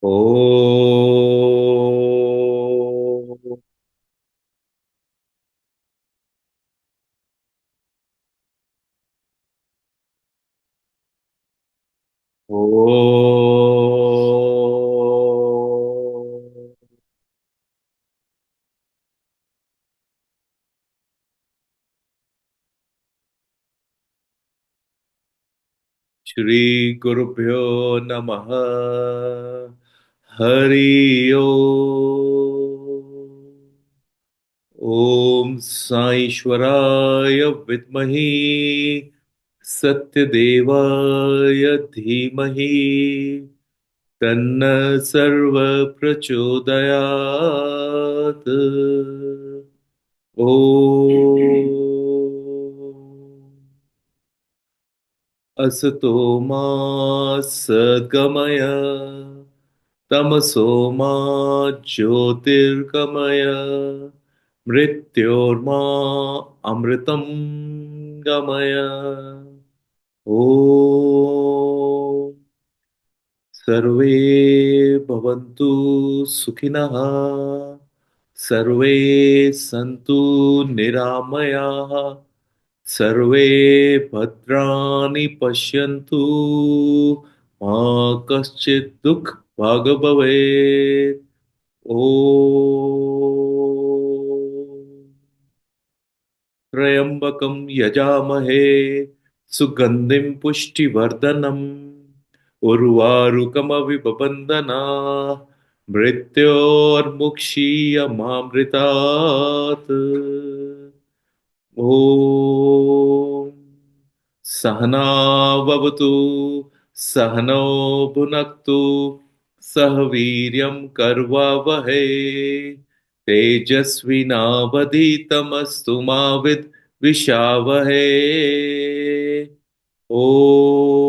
ओम। ओम। श्री गुरुभ्यो नमः। हरि ओम। ओम साईश्वराय विद्महि सत्यदेवाय धीमहि तन्न सर्व प्रचोदयात्। ओम। असतो मा सद्गमय तमसो मा ज्योतिर्गमय मृत्योर्मा अमृतं गमय। ॐ सर्वे भवन्तु सुखिनः। सर्वे सन्तु निरामयाः। सर्वे भद्राणि पश्यन्तु मा कश्चित् दुःख भाग् भवेत्। ॐ त्र्यम्बकं यजामहे सुगन्धिं पुष्टिवर्धनम् उर्वारुकमविबन्धनाः मृत्योर्मुक्षीयमामृतात्। ॐ सहनाववतु सहनौ भुनक्तु सह वीर्यं कर्वावहै तेजस्विनावधीतमस्तु मा विद्विषावहै। ॐ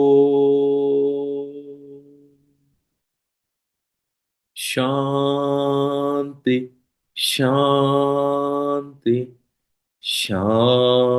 शांति शांति शांति।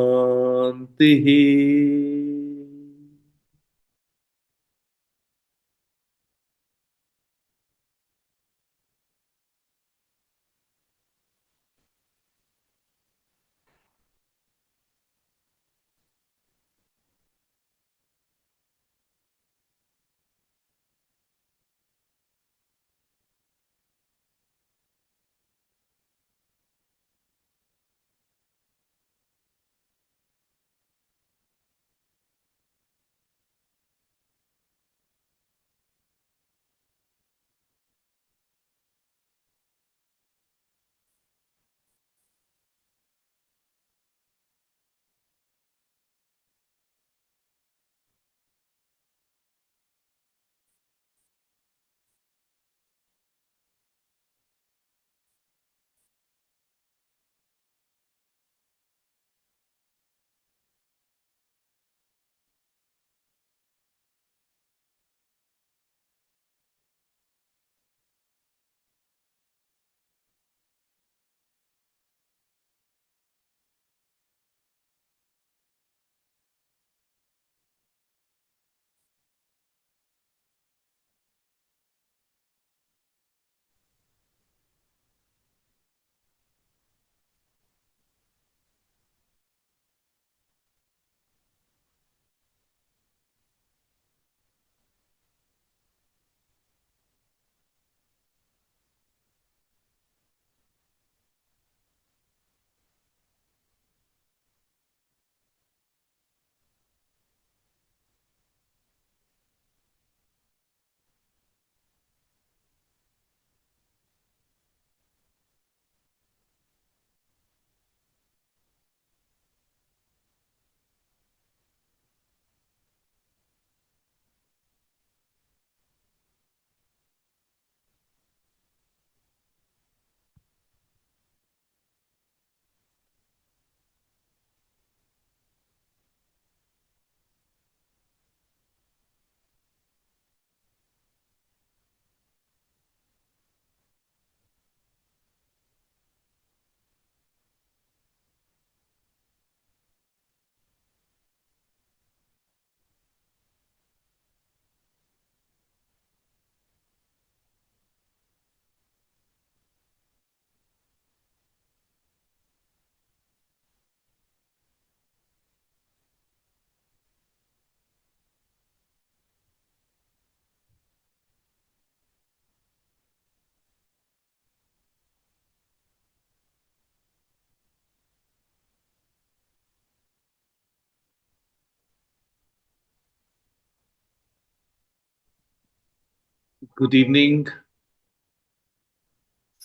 Good evening,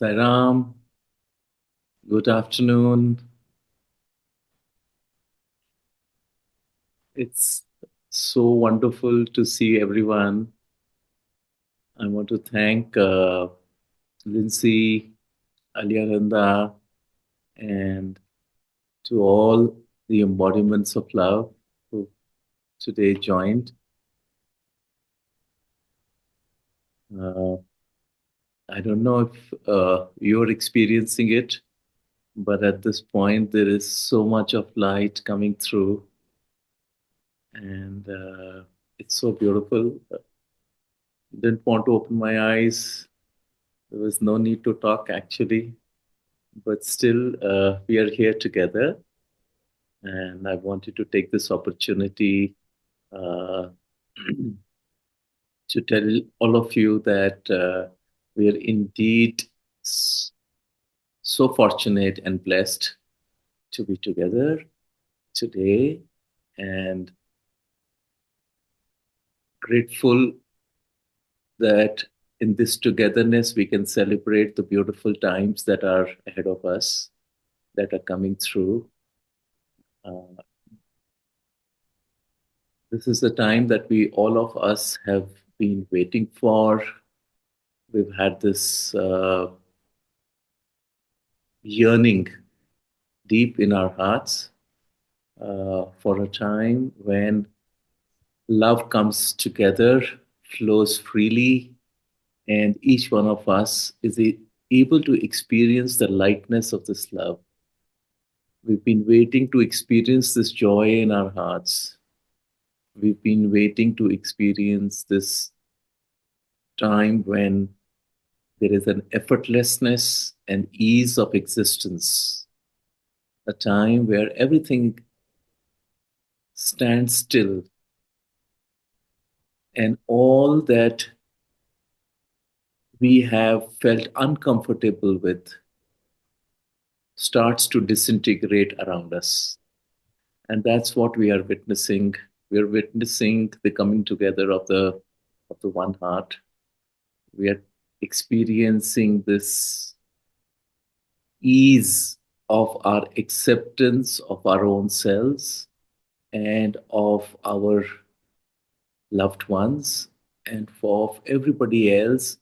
Sairam. Good afternoon. It's so wonderful to see everyone. I want to thank Lindsay, Aliananda, and to all the embodiments of love who today joined. Uh, I don't know if you're experiencing it, but at this point, there is so much of light coming through, and it's so beautiful. Didn't want to open my eyes. There was no need to talk actually, but still, we are here together, and I wanted to take this opportunity uh, to tell all of you that we are indeed s- so fortunate and blessed to be together today, and grateful that in this togetherness we can celebrate the beautiful times that are ahead of us, that are coming through. Uh, This is the time that we, all of us, have been waiting for. We've had this yearning deep in our hearts for a time when love comes together, flows freely, and each one of us is able to experience the lightness of this love. We've been waiting to experience this joy in our hearts. We've been waiting to experience this time when there is an effortlessness and ease of existence, a time where everything stands still and all that we have felt uncomfortable with starts to disintegrate around us. And that's what we are witnessing. We are witnessing the coming together of the one heart. We are experiencing this ease of our acceptance of our own selves and of our loved ones and for everybody else,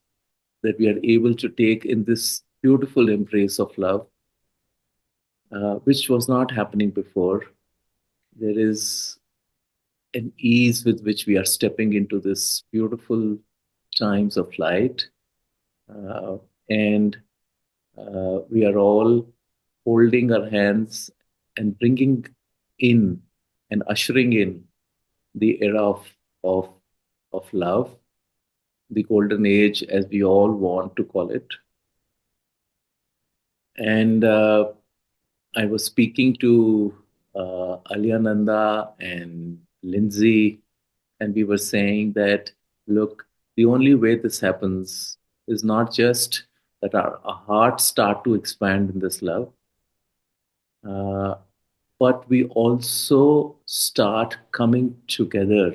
that we are able to take in this beautiful embrace of love, which was not happening before. There is an ease with which we are stepping into this beautiful times of light, uh, and we are all holding our hands and bringing in and ushering in the era of, of love, the golden age, as we all want to call it. And I was speaking to Aliananda and Lindsay, and we were saying that, look, the only way this happens is not just that our hearts start to expand in this love, uh, but we also start coming together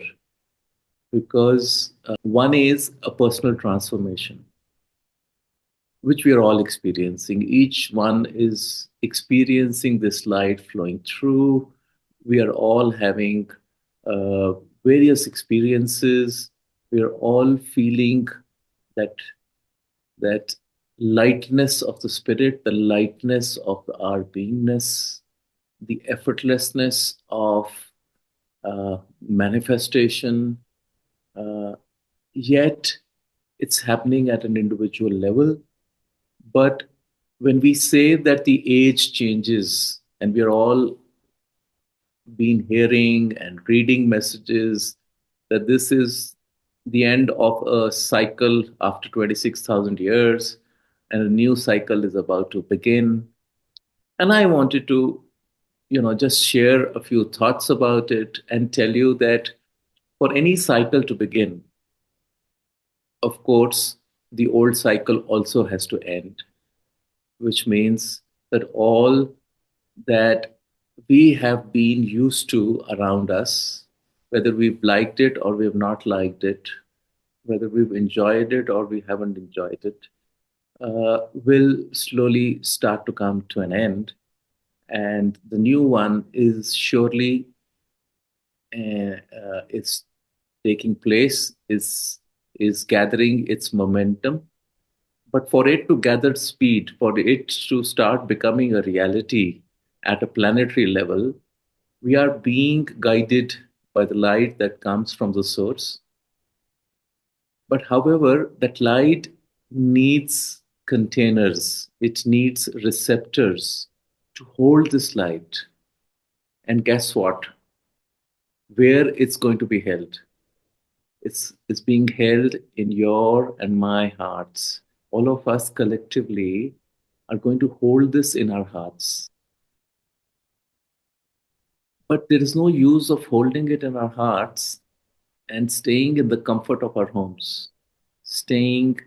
because one is a personal transformation which we are all experiencing. Each one is experiencing this light flowing through. We are all having uh, various experiences. We are all feeling that that lightness of the spirit, the lightness of our beingness, the effortlessness of manifestation. Uh, Yet, it's happening at an individual level. But when we say that the age changes, and we're all been hearing and reading messages that this is the end of a cycle after 26,000 years and a new cycle is about to begin. And I wanted to, just share a few thoughts about it and tell you that for any cycle to begin, of course, the old cycle also has to end, which means that all that we have been used to around us, whether we've liked it or we've not liked it, whether we've enjoyed it or we haven't enjoyed it, will slowly start to come to an end. And the new one is surely it's taking place, is gathering its momentum. But for it to gather speed, for it to start becoming a reality at a planetary level, we are being guided by the light that comes from the source. But however, that light needs containers, it needs receptors to hold this light. And guess what? Where it's going to be held? It's being held in your and my hearts. All of us collectively are going to hold this in our hearts. But there is no use of holding it in our hearts and staying in the comfort of our homes, staying,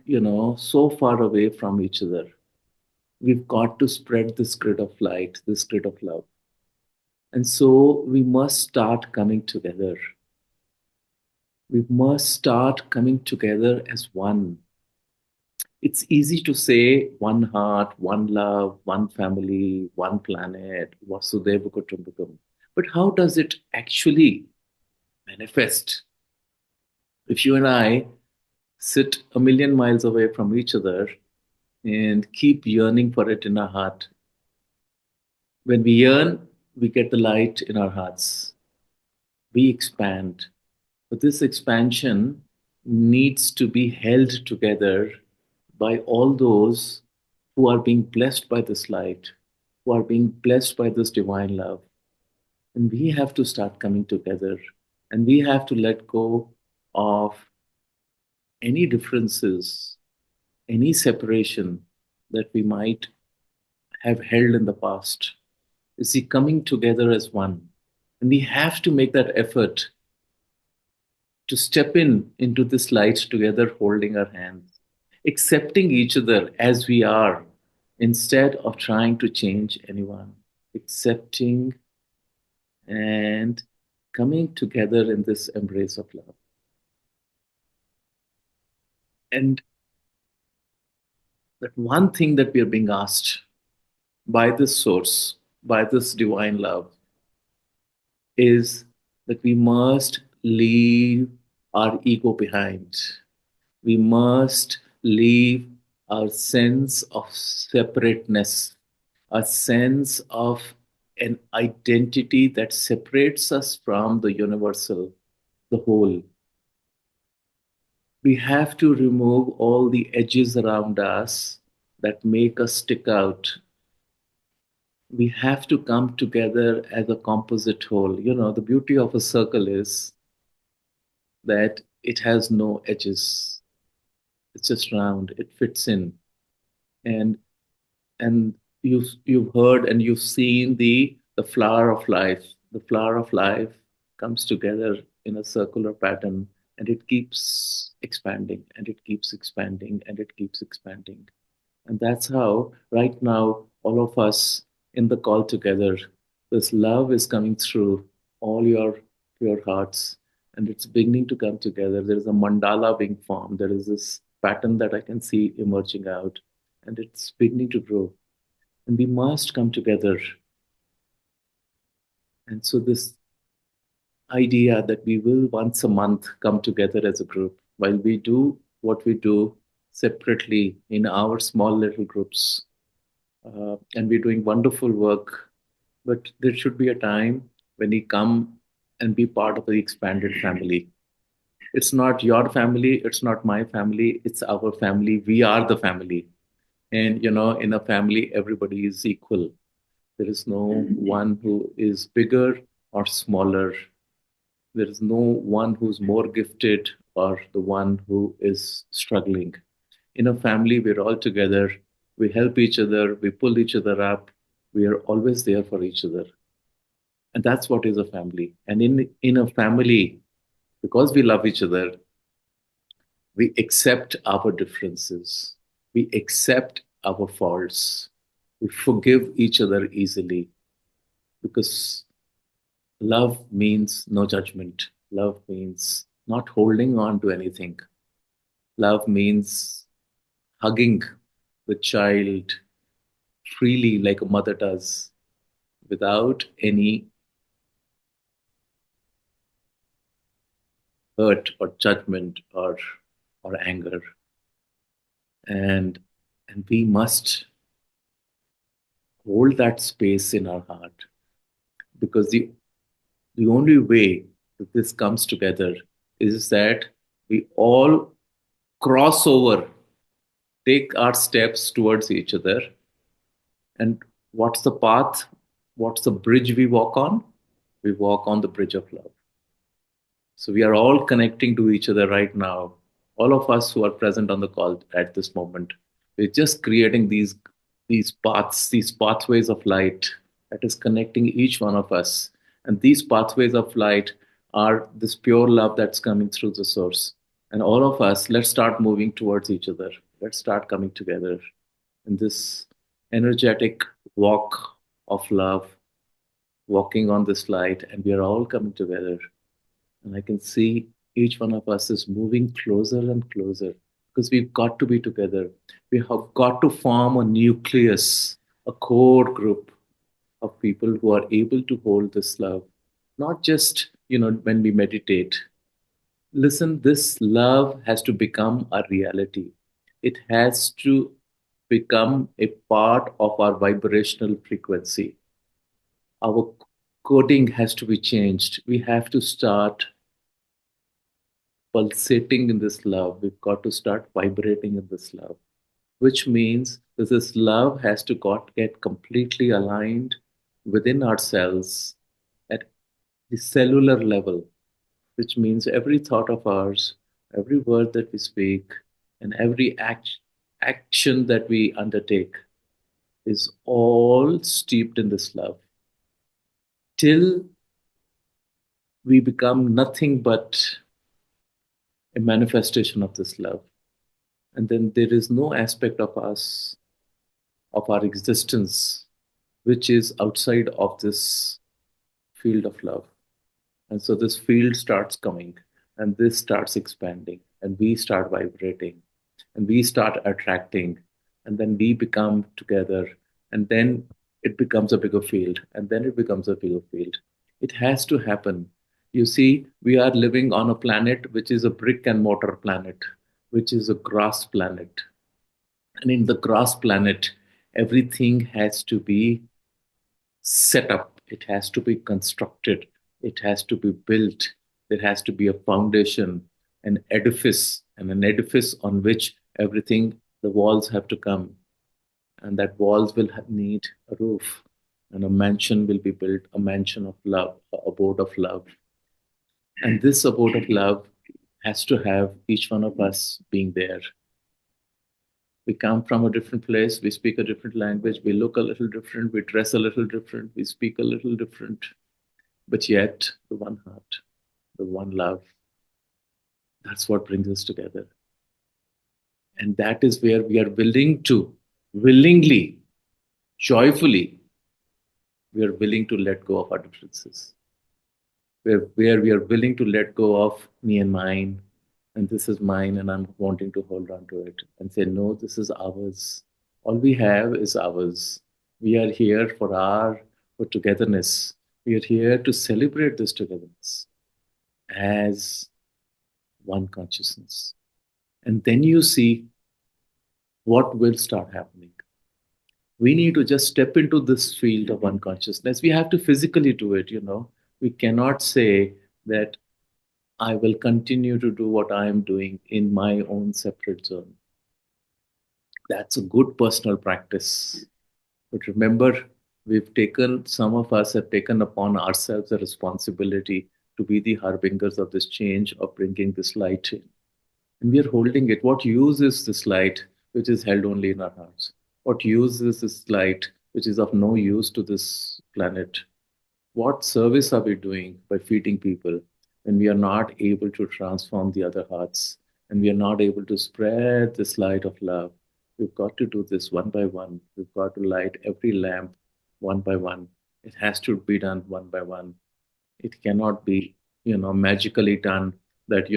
so far away from each other. We've got to spread this grid of light, this grid of love. And so we must start coming together. We must start coming together as one. It's easy to say one heart, one love, one family, one planet, Vasudeva Kutumbakam. But how does it actually manifest? If you and I sit a million miles away from each other and keep yearning for it in our heart, when we yearn, we get the light in our hearts. We expand. But this expansion needs to be held together by all those who are being blessed by this light, who are being blessed by this divine love. And we have to start coming together and we have to let go of any differences, any separation that we might have held in the past. You see, coming together as one. And we have to make that effort to step into this light together, holding our hands, accepting each other as we are, instead of trying to change anyone, accepting and coming together in this embrace of love. And that one thing that we are being asked by this source, by this divine love, is that we must leave our ego behind. We must leave our sense of separateness, a sense of an identity that separates us from the universal, the whole. We have to remove all the edges around us that make us stick out. We have to come together as a composite whole. The beauty of a circle is that it has no edges. It's just round. It fits in. And and you've heard and you've seen the flower of life. The flower of life comes together in a circular pattern and it keeps expanding and it keeps expanding and it keeps expanding. And that's how right now all of us in the call together, this love is coming through all your pure hearts and it's beginning to come together. There is a mandala being formed. There is this pattern that I can see emerging out and it's beginning to grow. And we must come together. And so, this idea that we will once a month come together as a group, while we do what we do separately in our small little groups, and we're doing wonderful work, but there should be a time when we come and be part of the expanded family. It's not your family, it's not my family, it's our family. We are the family. And, in a family, everybody is equal. There is no one who is bigger or smaller. There is no one who's more gifted or the one who is struggling. In a family, we're all together. We help each other. We pull each other up. We are always there for each other. And that's what is a family. And in a family, because we love each other, we accept our differences. We accept our faults. We forgive each other easily because love means no judgment. Love means not holding on to anything. Love means hugging the child freely like a mother does without any hurt or judgment or anger. And and we must hold that space in our heart, because the only way that this comes together is that we all cross over, take our steps towards each other. And what's the path? What's the bridge we walk on? We walk on the bridge of love. So we are all connecting to each other right now. All of us who are present on the call at this moment, we're just creating these paths, these pathways of light that is connecting each one of us. And these pathways of light are this pure love that's coming through the source. And all of us, let's start moving towards each other. Let's start coming together in this energetic walk of love, walking on this light, and we are all coming together. And I can see each one of us is moving closer and closer, because we've got to be together. We have got to form a nucleus, a core group of people who are able to hold this love. Not just, when we meditate. Listen, this love has to become a reality. It has to become a part of our vibrational frequency. Our coding has to be changed. We have to start pulsating in this love. We've got to start vibrating in this love, which means that this love has to get completely aligned within ourselves at the cellular level, which means every thought of ours, every word that we speak, and every action that we undertake is all steeped in this love till we become nothing but a manifestation of this love. And then there is no aspect of us, of our existence, which is outside of this field of love. And so this field starts coming, and this starts expanding, and we start vibrating, and we start attracting, and then we become together, and then it becomes a bigger field, and then it becomes a bigger field. It has to happen. You see, we are living on a planet which is a brick and mortar planet, which is a grass planet. And in the grass planet, everything has to be set up, it has to be constructed, it has to be built. There has to be a foundation, an edifice, and an edifice on which everything, the walls have to come. And that walls will need a roof, and a mansion will be built, a mansion of love, a abode of love. And this abode of love has to have each one of us being there. We come from a different place, we speak a different language, we look a little different, we dress a little different, we speak a little different, but yet the one heart, the one love, that's what brings us together. And that is where we are willing to, willingly, joyfully, we are willing to let go of our differences. Where we are willing to let go of me and mine, and this is mine, and I'm wanting to hold on to it and say, no, this is ours. All we have is ours. We are here for togetherness. We are here to celebrate this togetherness as one consciousness. And then you see what will start happening. We need to just step into this field of unconsciousness. We have to physically do it. We cannot say that I will continue to do what I am doing in my own separate zone. That's a good personal practice. But remember, some of us have taken upon ourselves a responsibility to be the harbingers of this change, of bringing this light in. And we are holding it. What use is this light, which is held only in our hearts? What use is this light, which is of no use to this planet? What service are we doing by feeding people when we are not able to transform the other hearts and we are not able to spread this light of love? We've got to do this one by one. We've got to light every lamp one by one. It has to be done one by one. It cannot be, magically done that,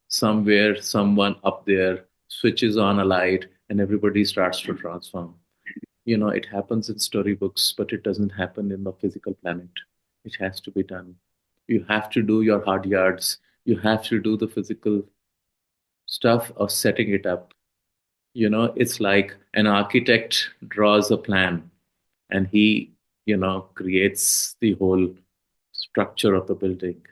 Somewhere, someone up there switches on a light and everybody starts to transform. It happens in storybooks, but it doesn't happen in the physical planet. It has to be done. You have to do your hard yards. You have to do the physical stuff of setting it up. It's like an architect draws a plan and he, creates the whole structure of the building.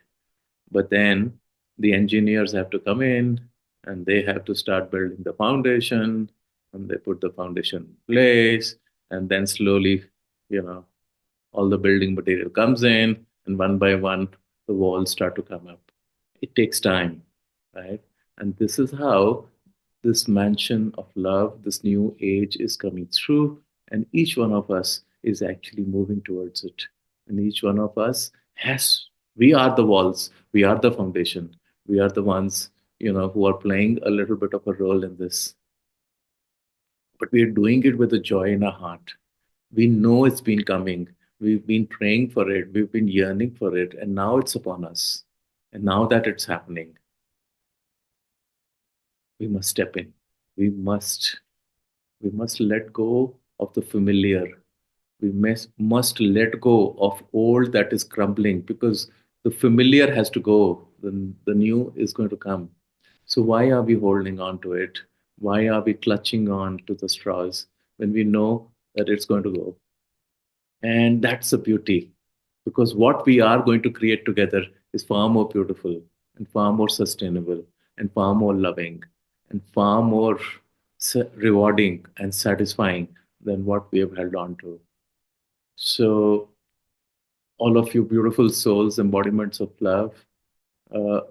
But then the engineers have to come in and they have to start building the foundation, and they put the foundation in place, and then slowly, you know, all the building material comes in, and one by one, the walls start to come up. It takes time, right? And this is how this mansion of love, this new age is coming through, and each one of us is actually moving towards it. And each one of us has, we are the walls, we are the foundation, we are the ones, who are playing a little bit of a role in this. But we are doing it with a joy in our heart. We know it's been coming. We've been praying for it. We've been yearning for it. And now it's upon us. And now that it's happening, we must step in. We must. We must let go of the familiar. We must let go of old that is crumbling, because the familiar has to go. Then the new is going to come. So why are we holding on to it? Why are we clutching on to the straws when we know that it's going to go? And that's the beauty, because what we are going to create together is far more beautiful and far more sustainable and far more loving and far more rewarding and satisfying than what we have held on to. So, all of you beautiful souls, embodiments of love,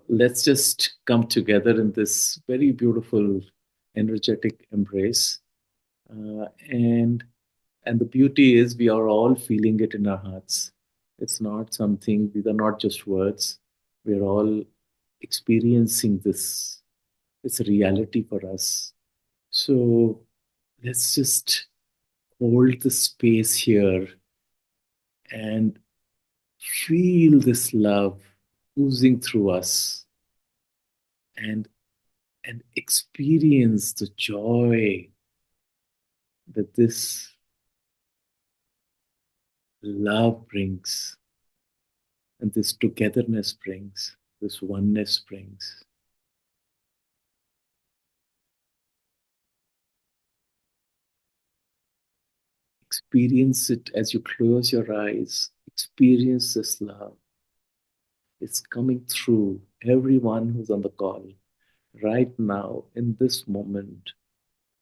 let's just come together in this very beautiful, energetic embrace. And the beauty is, we are all feeling it in our hearts. It's not something, these are not just words. We're all experiencing this. It's a reality for us. So let's just hold the space here and feel this love oozing through us, and experience the joy that this love brings, and this togetherness brings, this oneness brings. Experience it as you close your eyes. Experience this love. It's coming through everyone who's on the call right now in this moment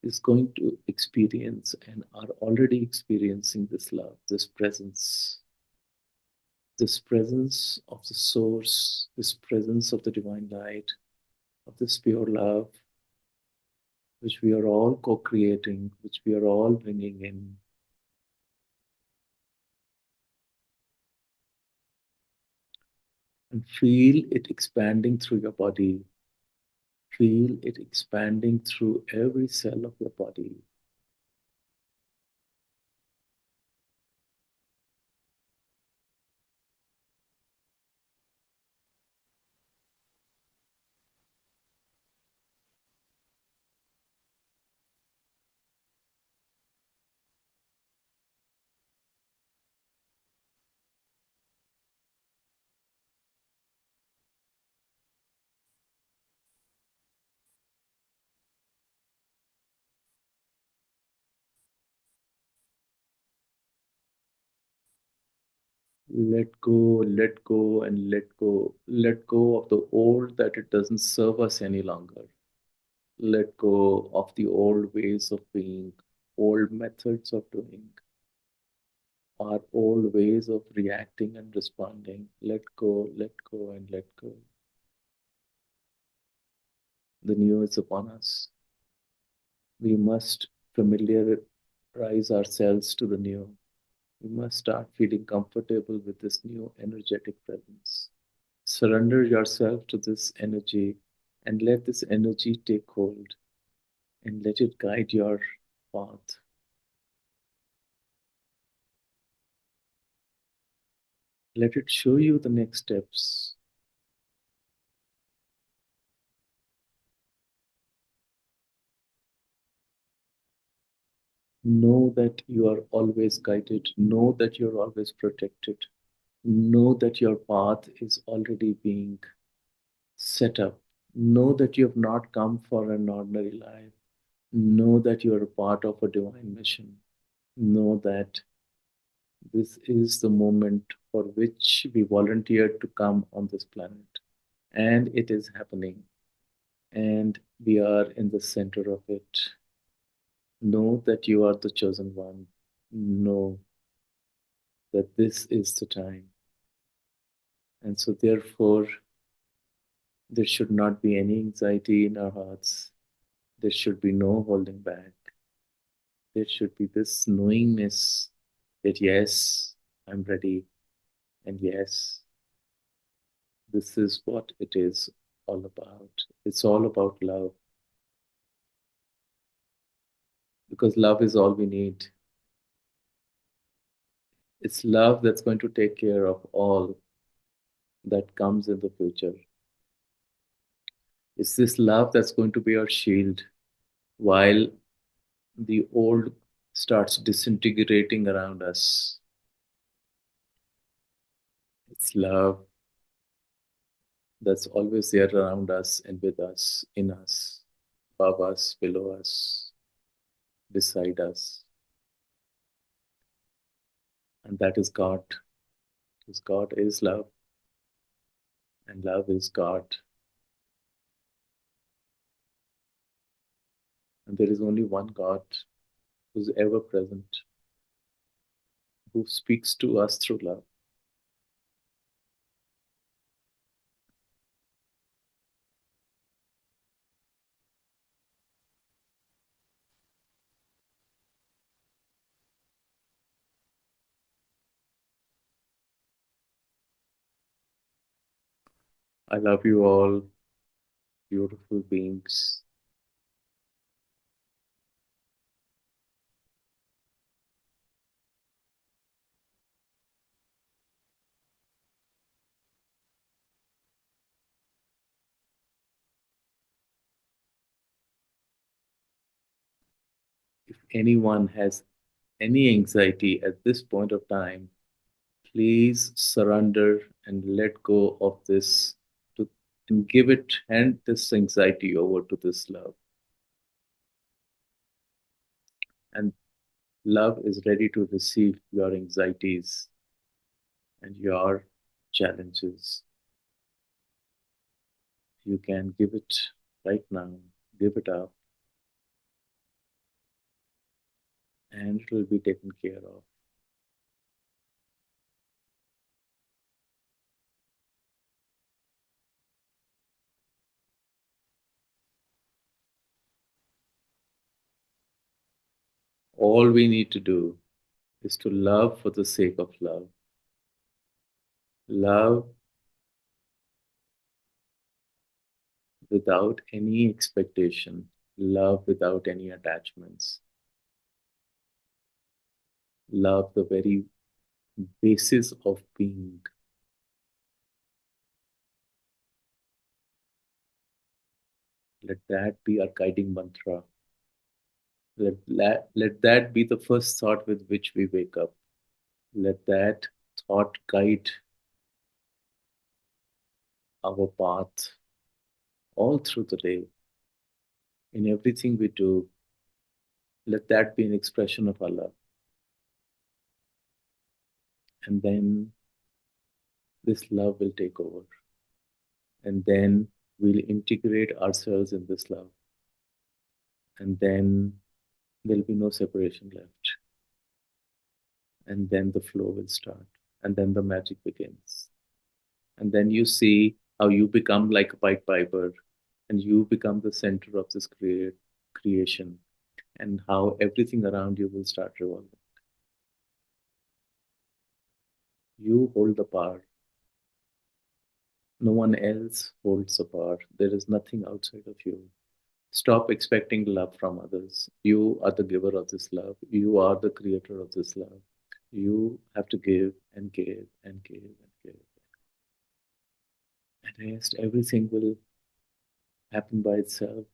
is going to experience and are already experiencing this love, this presence of the source, this presence of the divine light, of this pure love, which we are all co creating, which we are all bringing in. And feel it expanding through your body. Feel it expanding through every cell of your body. Let go, let go, and let go. Let go of the old that it doesn't serve us any longer. Let go of the old ways of being, old methods of doing, our old ways of reacting and responding. Let go, and let go. The new is upon us. We must familiarize ourselves to the new. We must start feeling comfortable with this new energetic presence. Surrender yourself to this energy and let this energy take hold and let it guide your path. Let it show you the next steps. Know that you are always guided. Know that you're always protected. Know that your path is already being set up. Know that you have not come for an ordinary life. Know that you are a part of a divine mission. Know that this is the moment for which we volunteered to come on this planet. And it is happening. And we are in the center of it. Know that you are the chosen one. Know that this is the time. And so, therefore, there should not be any anxiety in our hearts. There should be no holding back. There should be this knowingness that, yes, I'm ready. And yes, this is what it is all about. It's all about love because love is all we need. It's love that's going to take care of all that comes in the future. It's this love that's going to be our shield while the old starts disintegrating around us. It's love that's always there around us and with us, in us, above us, below us, beside us. And that is God. Because God is love, and love is God. And there is only one God who's ever present, who speaks to us through love. I love you all, beautiful beings. If anyone has any anxiety at this point of time, please surrender and let go of this to, and give it, hand this anxiety over to this love. And love is ready to receive your anxieties and your challenges. You can give it right now, give it up, and it will be taken care of. All we need to do is to love for the sake of love. Love without any expectation, love without any attachments, love the very basis of being. Let that be our guiding mantra. Let that be the first thought with which we wake up. Let that thought guide our path all through the day. In everything we do, let that be an expression of our love. And then this love will take over. And then we'll integrate ourselves in this love. And then there'll be no separation left. And then the flow will start. And then the magic begins. And then you see how you become like a Pied Piper and you become the center of this creation and how everything around you will start revolving. You hold the power. No one else holds the power. There is nothing outside of you. Stop expecting love from others. You are the giver of this love. You are the creator of this love. You have to give and give and give and give. And rest, everything will happen by itself.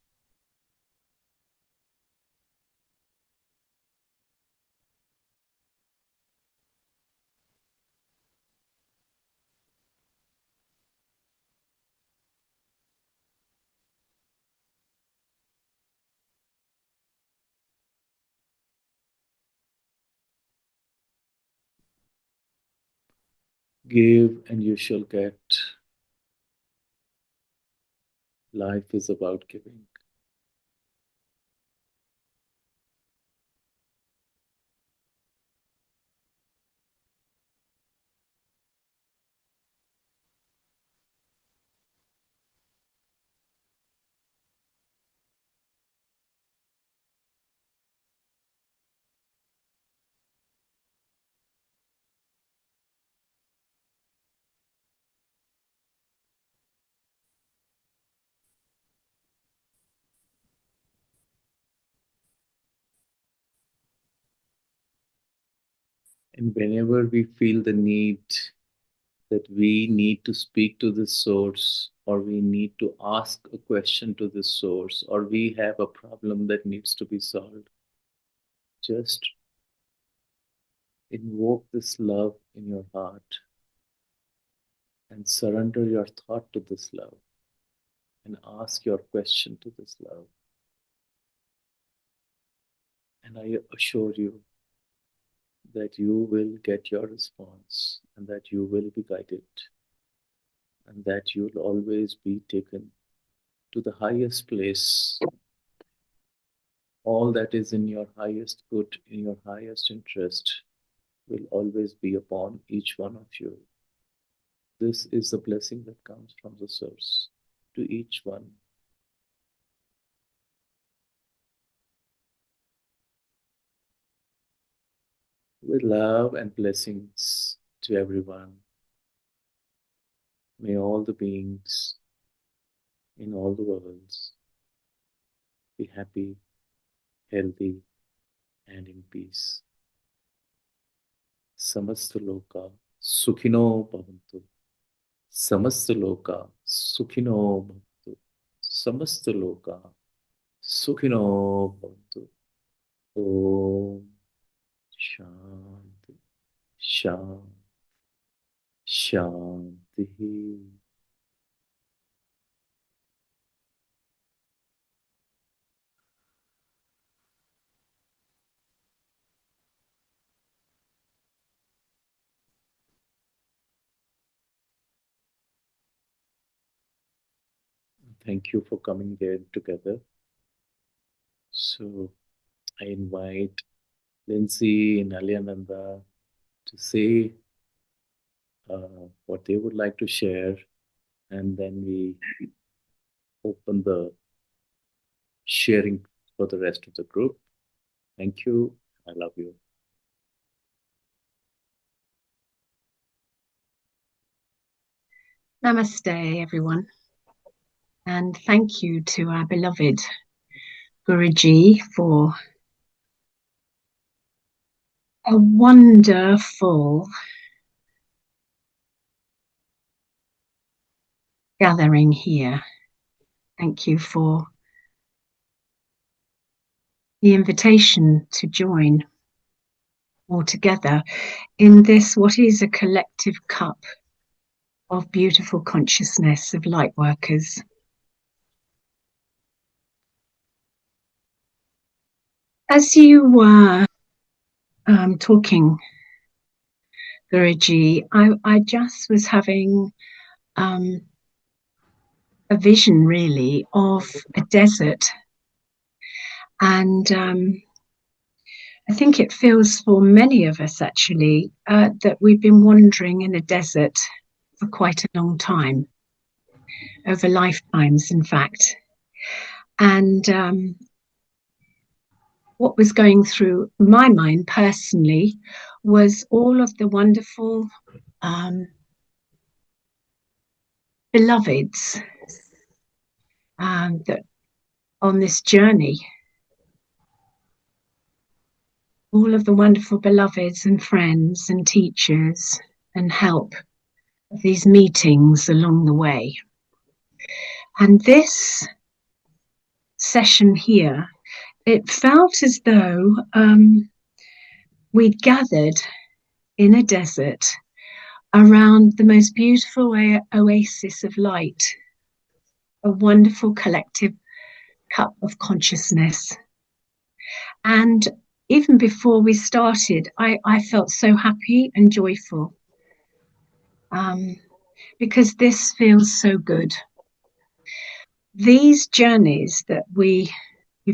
Give and you shall get. Life is about giving. And whenever we feel the need that we need to speak to this source, or we need to ask a question to this source, or we have a problem that needs to be solved, just invoke this love in your heart and surrender your thought to this love and ask your question to this love. And I assure you that you will get your response and that you will be guided and that you'll always be taken to the highest place. All that is in your highest good, in your highest interest, will always be upon each one of you. This is the blessing that comes from the source to each one. With love and blessings to everyone. May all the beings in all the worlds be happy, healthy, and in peace. Samasta loka sukhino bhavantu. Samasta loka sukhino bhavantu. Samasta loka sukhino bhavantu. Om Shanti Shanti Shanti. Thank you for coming here together. So I invite Lindsay and Alyananda to say what they would like to share, and then we open the sharing for the rest of the group. Thank you. I love you. Namaste, everyone. And thank you to our beloved Guruji for a wonderful gathering here. Thank you for the invitation to join all together in this, what is a collective cup of beautiful consciousness of light workers. As you were talking, Guruji, I just was having a vision, really, of a desert. And I think it feels for many of us, actually, that we've been wandering in a desert for quite a long time, over lifetimes, in fact. And what was going through my mind personally was all of the wonderful beloveds that on this journey, all of the wonderful beloveds and friends and teachers and help of these meetings along the way. And this session here, it felt as though we'd gathered in a desert around the most beautiful oasis of light, a wonderful collective cup of consciousness. And even before we started, I felt so happy and joyful um, because this feels so good. These journeys that we've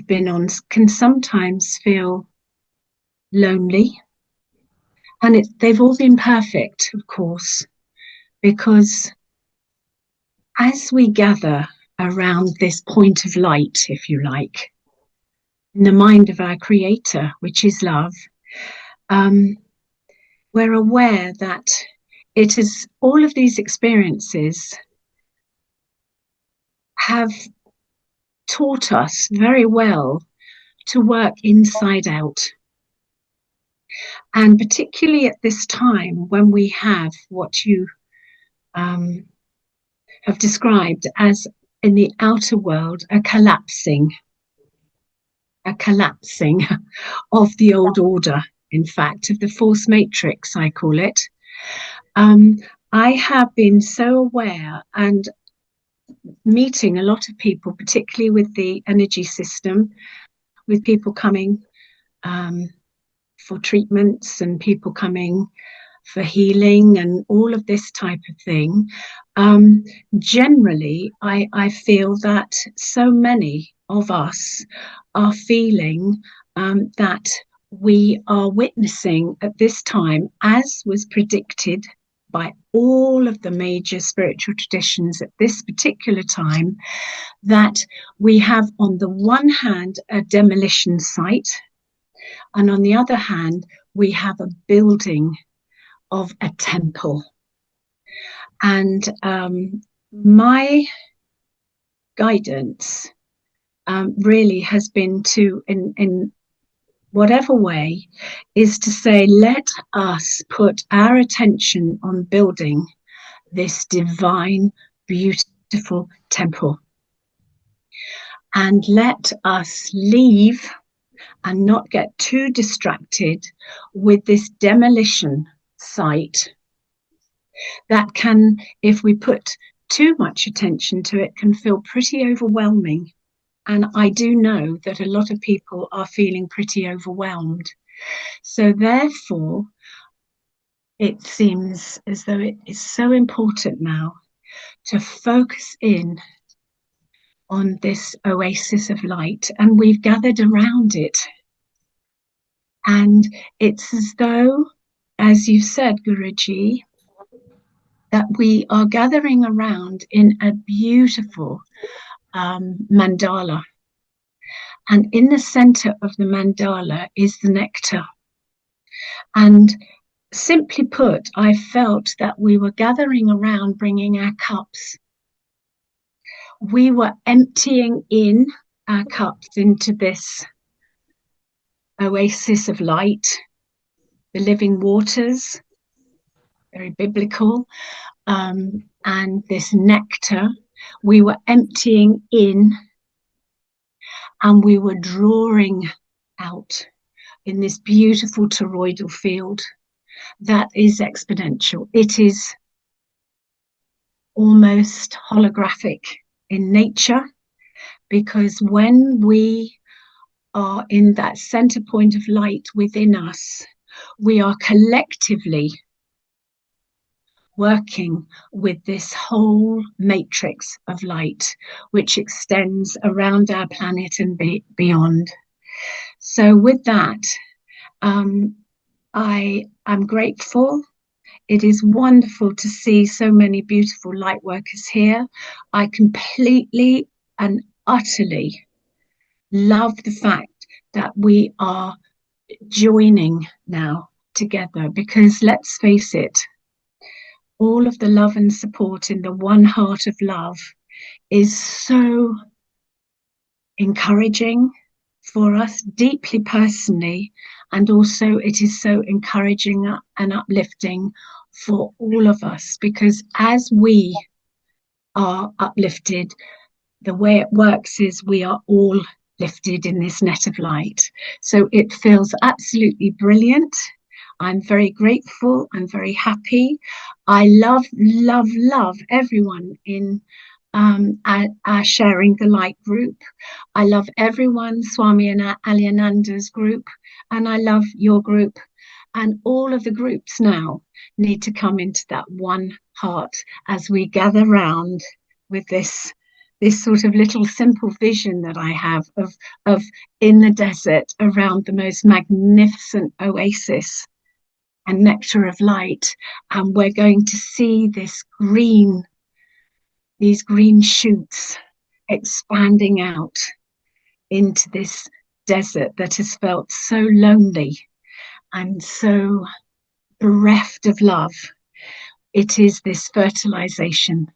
been on can sometimes feel lonely, and they've all been perfect, of course, because as we gather around this point of light, if you like, in the mind of our creator, which is love, um, we're aware that it is all of these experiences have taught us very well to work inside out. And particularly at this time when we have what you um, have described as in the outer world a collapsing of the old order, in fact, of the false matrix, I call it. Um, I have been so aware and meeting a lot of people, particularly with the energy system, with people coming um, for treatments and people coming for healing and all of this type of thing. Generally, I feel that so many of us are feeling that we are witnessing at this time, as was predicted by all of the major spiritual traditions at this particular time, that we have on the one hand a demolition site, and on the other hand, we have a building of a temple. And my guidance really has been to, in whatever way, is to say, let us put our attention on building this divine, beautiful temple. And let us leave and not get too distracted with this demolition site that can, if we put too much attention to it, can feel pretty overwhelming. And I do know that a lot of people are feeling pretty overwhelmed. So therefore, it seems as though it is so important now to focus in on this oasis of light, and we've gathered around it. And it's as though, as you said, Guruji, that we are gathering around in a beautiful mandala. And in the center of the mandala is the nectar. And simply put, I felt that we were gathering around bringing our cups. We were emptying in our cups into this oasis of light, the living waters, very biblical, and this nectar. We were emptying in and we were drawing out in this beautiful toroidal field that is exponential. It is almost holographic in nature, because when we are in that center point of light within us, we are collectively working with this whole matrix of light, which extends around our planet and beyond. So with that, I am grateful. It is wonderful to see so many beautiful light workers here. I completely and utterly love the fact that we are joining now together, because let's face it, all of the love and support in the one heart of love is so encouraging for us deeply personally, and also it is so encouraging and uplifting for all of us, because as we are uplifted, the way it works is we are all lifted in this net of light. So it feels absolutely brilliant. I'm very grateful. I'm very happy. I love, love, love everyone in our Sharing the Light group. I love everyone, Swami and Alyananda's group, and I love your group and all of the groups now, need to come into that one heart as we gather round with this sort of little simple vision that I have of in the desert around the most magnificent oasis and nectar of light. And we're going to see these green shoots expanding out into this desert that has felt so lonely and so bereft of love. It is this fertilization,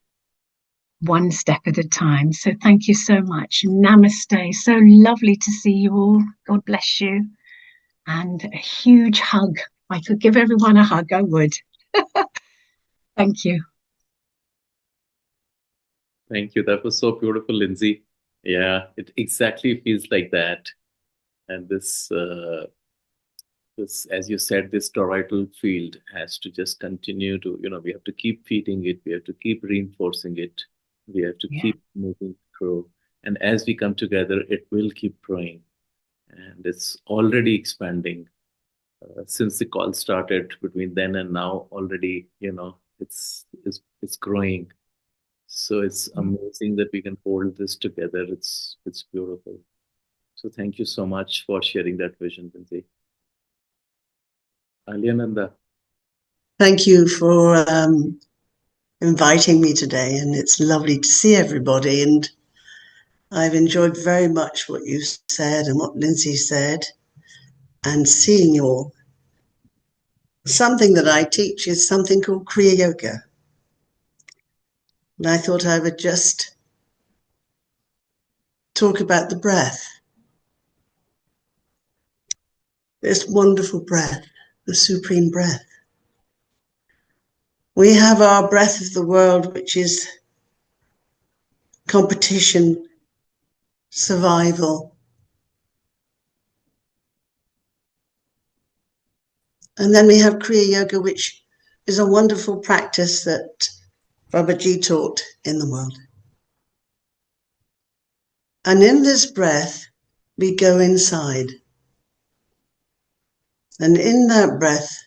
one step at a time. So thank you so much. Namaste. So lovely to see you all. God bless you. And a huge hug. If I could give everyone a hug, I would. Thank you. Thank you. That was so beautiful, Lindsay. Yeah, it exactly feels like that. And this, as you said, this toroidal field has to just continue to, we have to keep feeding it. We have to keep reinforcing it. We have to keep moving through. And as we come together, it will keep growing. And it's already expanding. Since the call started, between then and now, already, it's growing. So it's amazing that we can hold this together. It's beautiful. So thank you so much for sharing that vision, Lindsay. Aliananda. Thank you for inviting me today, and it's lovely to see everybody. And I've enjoyed very much what you said and what Lindsay said, and seeing you all. Something that I teach is something called Kriya Yoga. And I thought I would just talk about the breath. This wonderful breath, the supreme breath. We have our breath of the world, which is competition, survival. And then we have Kriya Yoga, which is a wonderful practice that Babaji taught in the world. And in this breath, we go inside. And in that breath,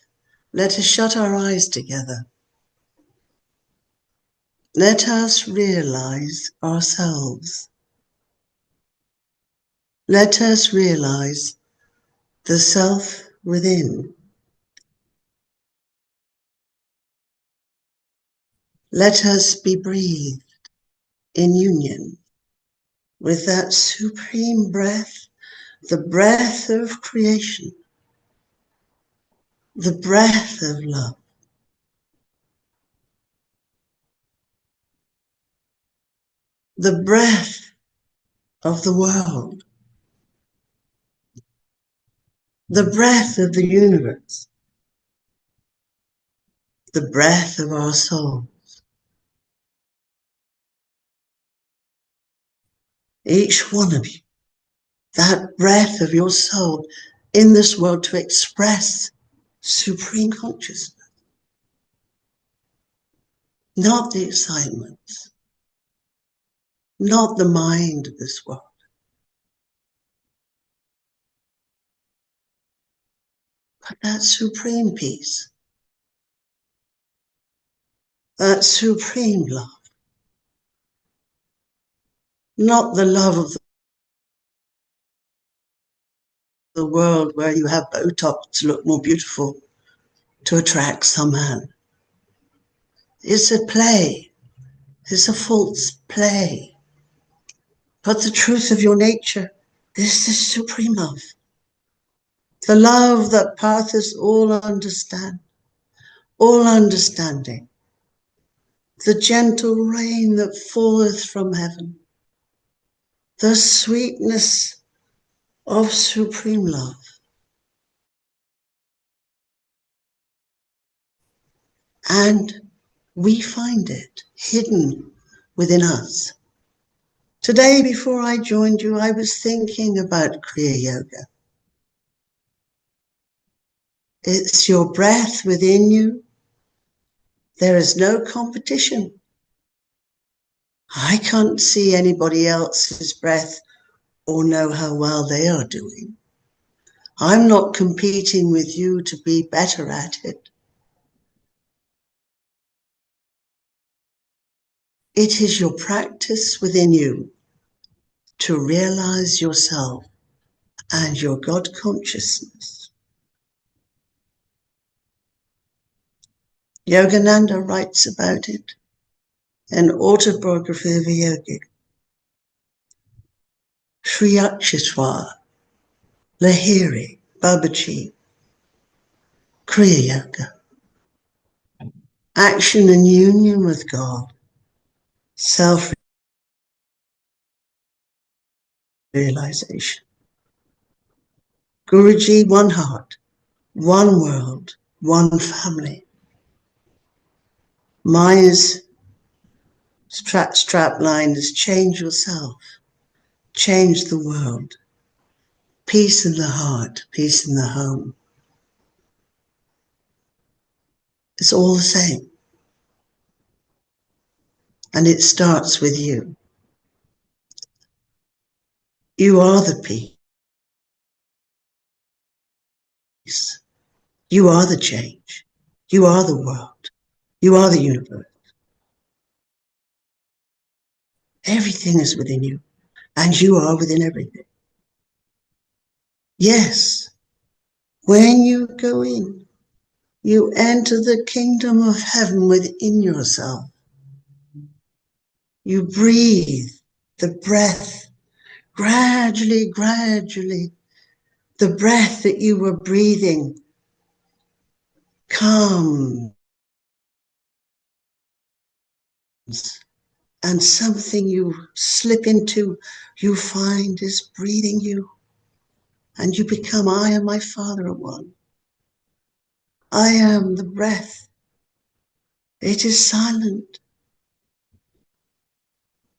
let us shut our eyes together. Let us realize ourselves. Let us realize the self within. Let us be breathed in union with that supreme breath, the breath of creation, the breath of love. The breath of the world, the breath of the universe, the breath of our soul. Each one of you, that breath of your soul in this world to express supreme consciousness, not the excitements, not the mind of this world, but that supreme peace, that supreme love, not the love of the world where you have Botox to look more beautiful to attract some man. It's a play. It's a false play. But the truth of your nature is the supreme love. The love that passeth all understanding. The gentle rain that falleth from heaven. The sweetness of supreme love. And we find it hidden within us. Today, before I joined you, I was thinking about Kriya Yoga. It's your breath within you. There is no competition. I can't see anybody else's breath or know how well they are doing. I'm not competing with you to be better at it. It is your practice within you to realize yourself and your God consciousness. Yogananda writes about it in Autobiography of a Yogi. Sri Akshitwa, Lahiri, Babaji, Kriya Yoga. Action and union with God, self-realization. Guruji, one heart, one world, one family. Maya's strap line is change yourself, change the world. Peace in the heart, peace in the home. It's all the same. And it starts with you. You are the peace. You are the change. You are the world. You are the universe. Everything is within you, and you are within everything. Yes, when you go in, you enter the kingdom of heaven within yourself. You breathe the breath gradually, gradually. The breath that you were breathing comes, and something you slip into, you find is breathing you. And you become, I and my Father are one. I am the breath. It is silent.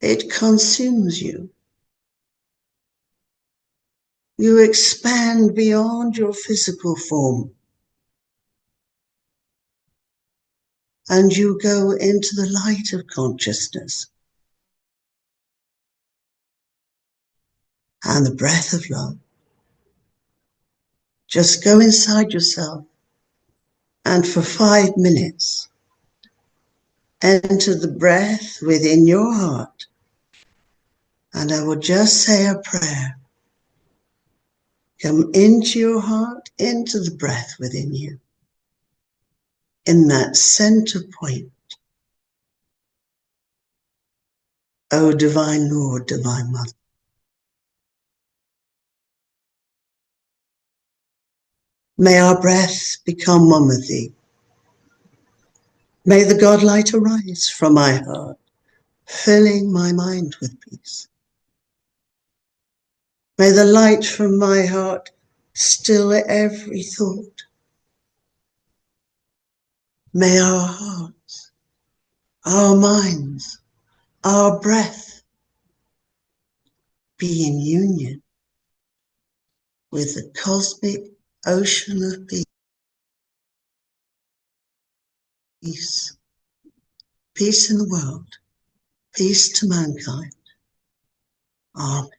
It consumes you. You expand beyond your physical form. And you go into the light of consciousness and the breath of love. Just go inside yourself and for 5 minutes, enter the breath within your heart. And I will just say a prayer. Come into your heart, into the breath within you. In that center point, O Divine Lord, Divine Mother. May our breath become one with thee. May the God light arise from my heart, filling my mind with peace. May the light from my heart still every thought. May our hearts, our minds, our breath be in union with the cosmic ocean of peace. Peace in the world, peace to mankind. Amen.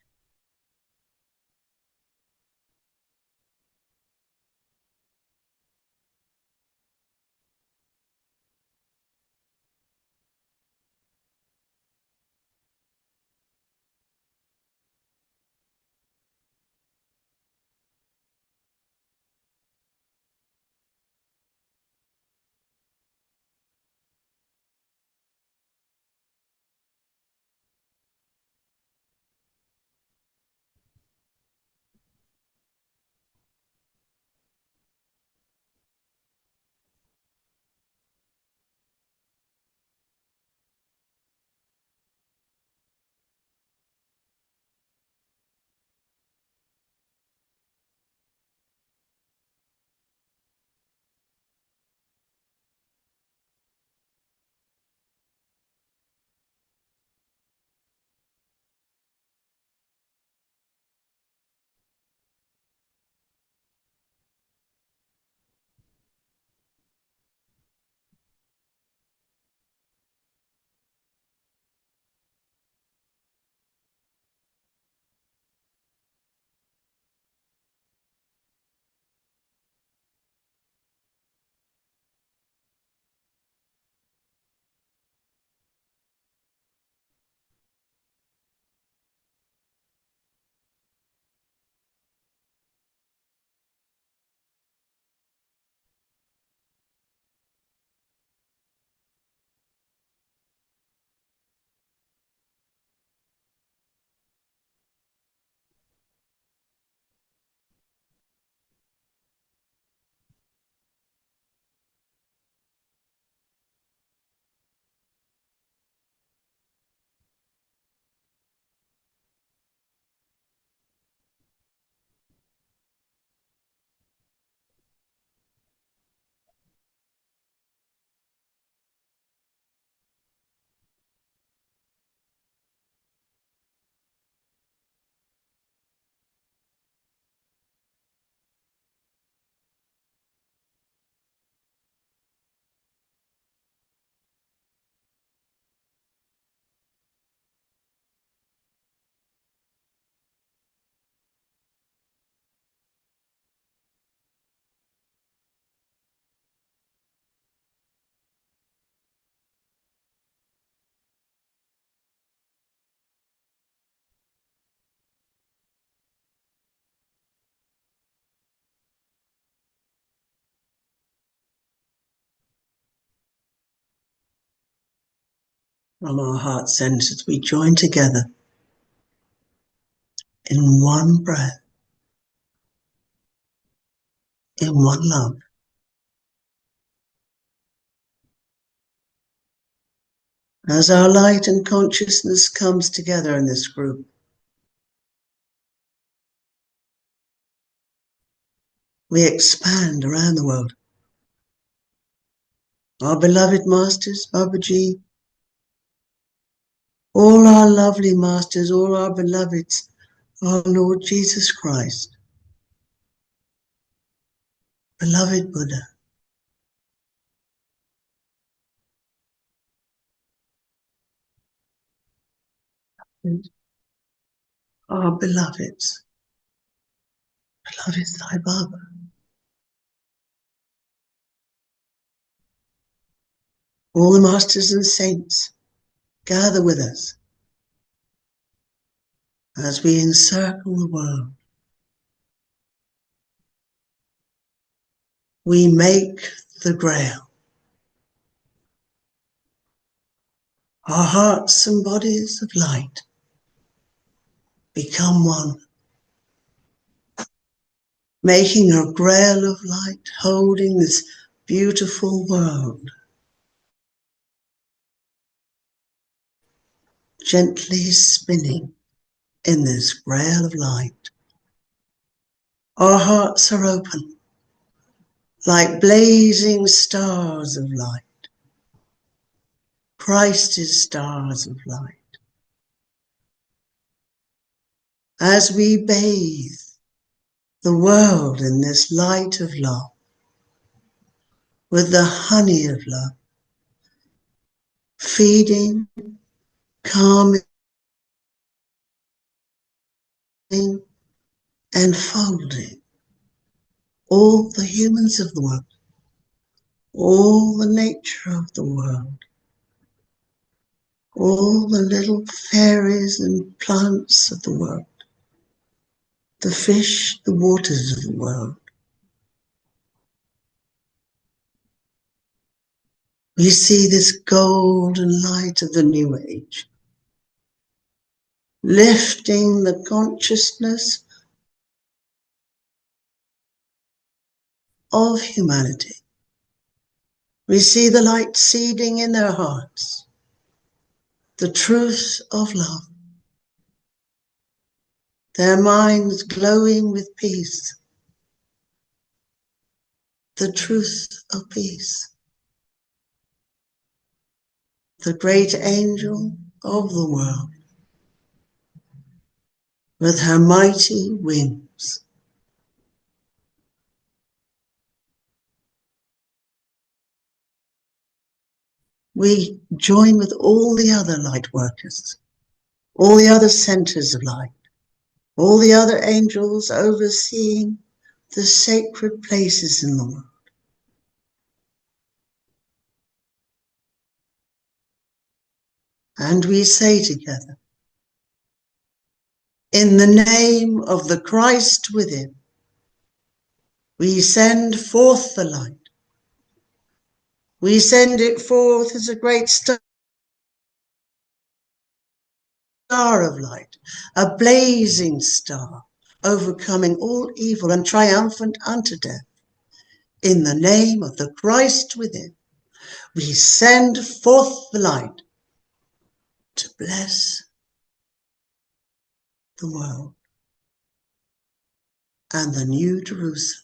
from our heart centers, we join together in one breath, in one love. As our light and consciousness comes together in this group, we expand around the world. Our beloved masters, Babaji, all our lovely masters, all our beloveds, our Lord Jesus Christ, beloved Buddha, our beloveds, beloved Sai Baba, all the masters and saints, gather with us as we encircle the world. We make the Grail. Our hearts and bodies of light become one, making a Grail of light, holding this beautiful world, gently spinning in this Grail of light. Our hearts are open, like blazing stars of light. Christ is stars of light. As we bathe the world in this light of love, with the honey of love, feeding, calming, and folding all the humans of the world, all the nature of the world, all the little fairies and plants of the world, the fish, the waters of the world. We see this golden light of the new age, lifting the consciousness of humanity. We see the light seeding in their hearts, the truth of love, their minds glowing with peace, the truth of peace. The great angel of the world, with her mighty wings, we join with all the other light workers, all the other centers of light, all the other angels overseeing the sacred places in the world. And we say together, in the name of the Christ within, we send forth the light. We send it forth as a great star of light, a blazing star, overcoming all evil and triumphant unto death. In the name of the Christ within, we send forth the light to bless the world and the New Jerusalem.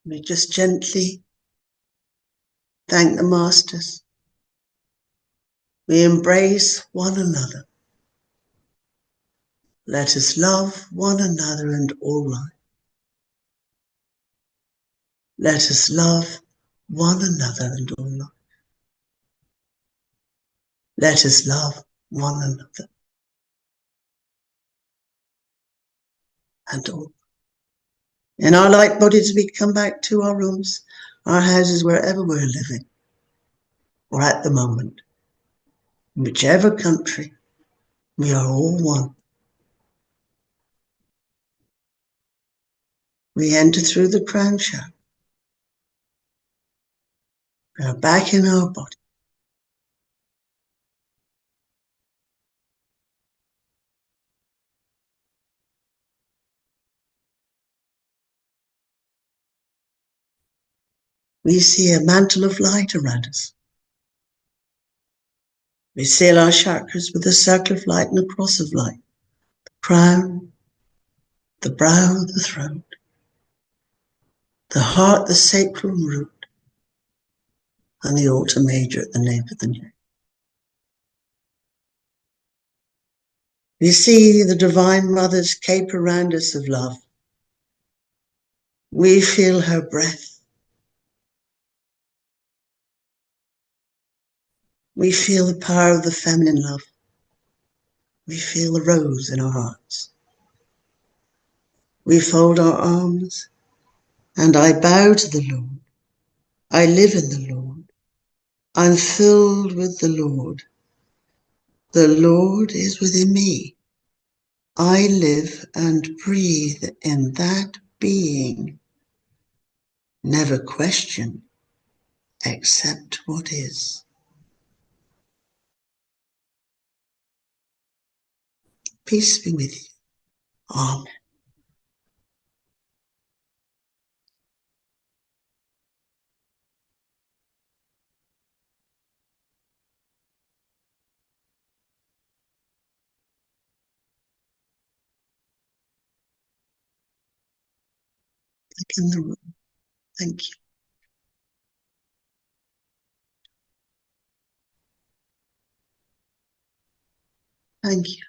We just gently thank the Masters. We embrace one another. Let us love one another and all life. Let us love one another and all life. Let us love one another and all. In our light bodies, we come back to our rooms, our houses, wherever we're living, or at the moment. In whichever country, we are all one. We enter through the crown chakra. We are back in our body. We see a mantle of light around us. We seal our chakras with a circle of light and a cross of light. The crown, the brow, the throat, the heart, the sacral root, and the altar major at the nape of the neck. We see the Divine Mother's cape around us of love. We feel her breath. We feel the power of the feminine love. We feel the rose in our hearts. We fold our arms, and I bow to the Lord. I live in the Lord. I'm filled with the Lord. The Lord is within me. I live and breathe in that being. Never question, accept what is. Peace be with you. Amen. Back in the room. Thank you. Thank you.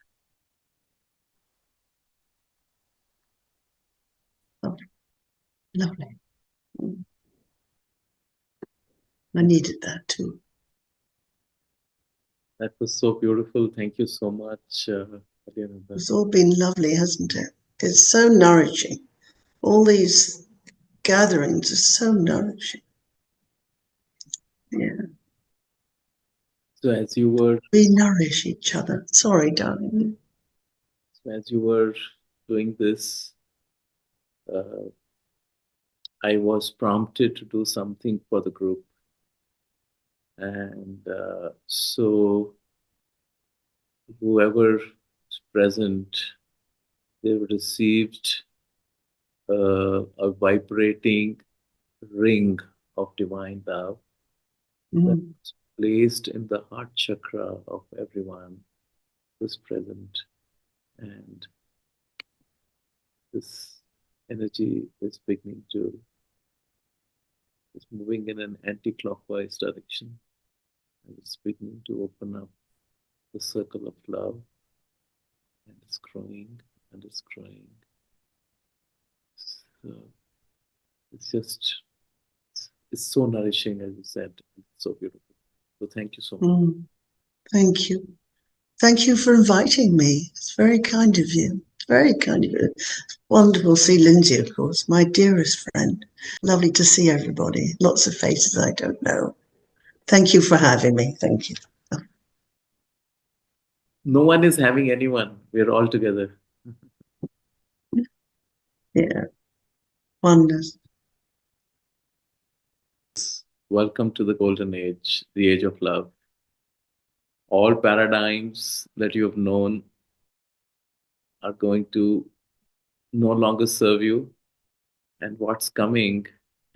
Lovely. Lovely. I needed that too. That was so beautiful. Thank you so much, Adyananda. It's all been lovely, hasn't it? It's so nourishing. All these gatherings are so nourishing. Yeah. So as you were We nourish each other. Sorry, darling. doing this, I was prompted to do something for the group. And so whoever is present, they received a vibrating ring of divine love that was placed in the heart chakra of everyone who's present. And this energy is moving in an anti-clockwise direction. And it's beginning to open up the circle of love. And it's growing and it's growing. So it's so nourishing, as you said. It's so beautiful. So thank you so much. Thank you. Thank you for inviting me. It's very kind of you. Very kind of you. Wonderful to see Lindsay, of course, my dearest friend. Lovely to see everybody. Lots of faces I don't know. Thank you for having me. Thank you. No one is having anyone. We're all together. Yeah. Wonders. Welcome to the golden age, the age of love. All paradigms that you have known are going to no longer serve you. And what's coming,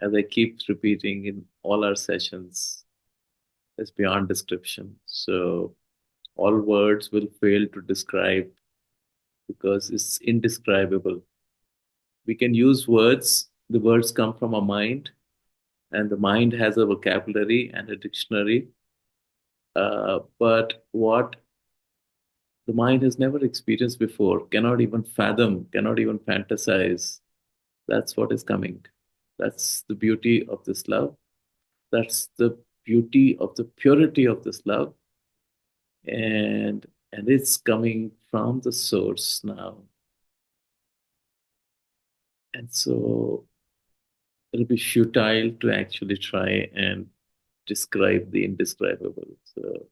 as I keep repeating in all our sessions, is beyond description. So all words will fail to describe because it's indescribable. We can use words, the words come from our mind, and the mind has a vocabulary and a dictionary. But what the mind has never experienced before, cannot even fathom, cannot even fantasize, that's what is coming. That's the beauty of this love. That's the beauty of the purity of this love. And it's coming from the source now. And so it'll be futile to actually try and describe the indescribable. So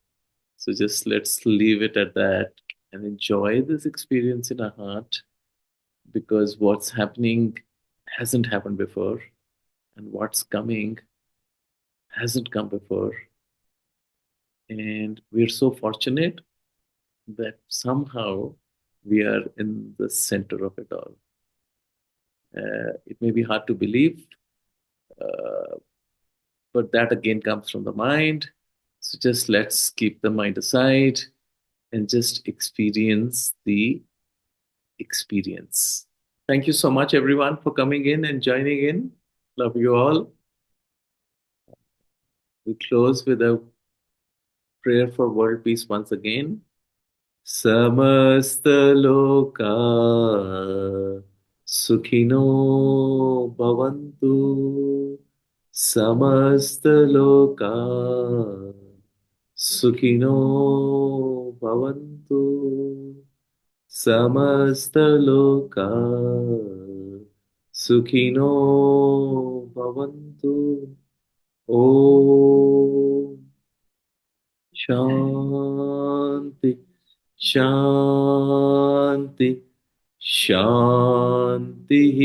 just let's leave it at that and enjoy this experience in our heart, because what's happening hasn't happened before, and what's coming hasn't come before. And we're so fortunate that somehow we are in the center of it all. It may be hard to believe, uh, but that again comes from the mind. So just let's keep the mind aside and just experience the experience. Thank you so much, everyone, for coming in and joining in. Love you all. We close with a prayer for world peace once again. समस्तलोका सुखिनो भवन्तु समस्तलोका सुखिनो भवन्तु समस्तलोका सुखिनो भवन्तु ॐ शान्ति शान्ति शान्तिः